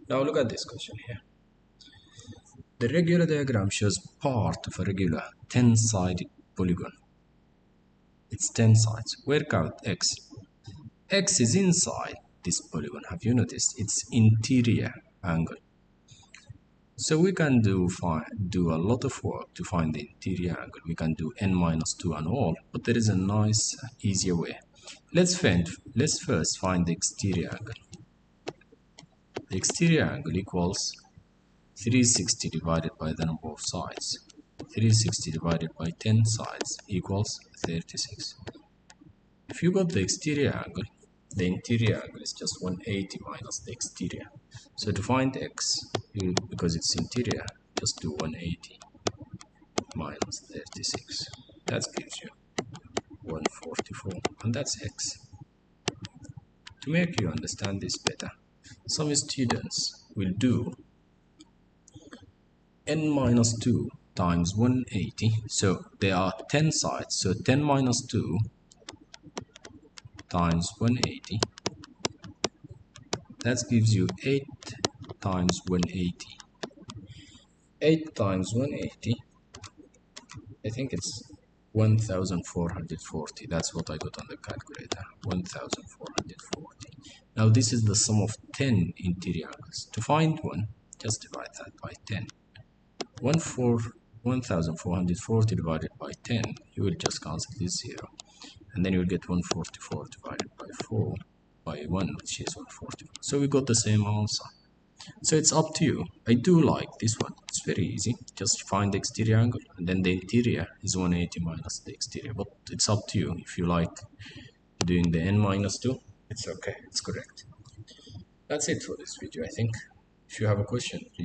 Now look at this question here. The regular diagram shows part of a regular 10-sided polygon. It's 10 sides. Work out x. X is inside this polygon. Have you noticed? It's interior angle. So we can do a lot of work to find the interior angle. We can do n-2 and all, but there is a nice, easier way. Let's first find the exterior angle. The exterior angle equals 360 divided by the number of sides. 360 divided by 10 sides equals 36. If you got the exterior angle, the interior angle is just 180 minus the exterior. So to find x, because it's interior, just do 180 minus 36. That gives you 144, and that's x. To make you understand this better, some students will do n-2 times 180. So there are 10 sides, so 10 minus 2 times 180, that gives you 8 times 180. 8 times 180, I think it's 1440. That's what I got on the calculator, 1440. Now this is the sum of 10 interior angles. To find one, just divide that by 10. 1440 divided by 10, you will just cancel this 0, and then you'll get 144 divided by 4 by 1, which is 144. So we got the same answer. So it's up to you. I do like this one. It's very easy. Just find the exterior angle, and then the interior is 180 minus the exterior. But it's up to you. If you like doing the n-2, it's okay. It's correct. That's it for this video, I think. If you have a question, please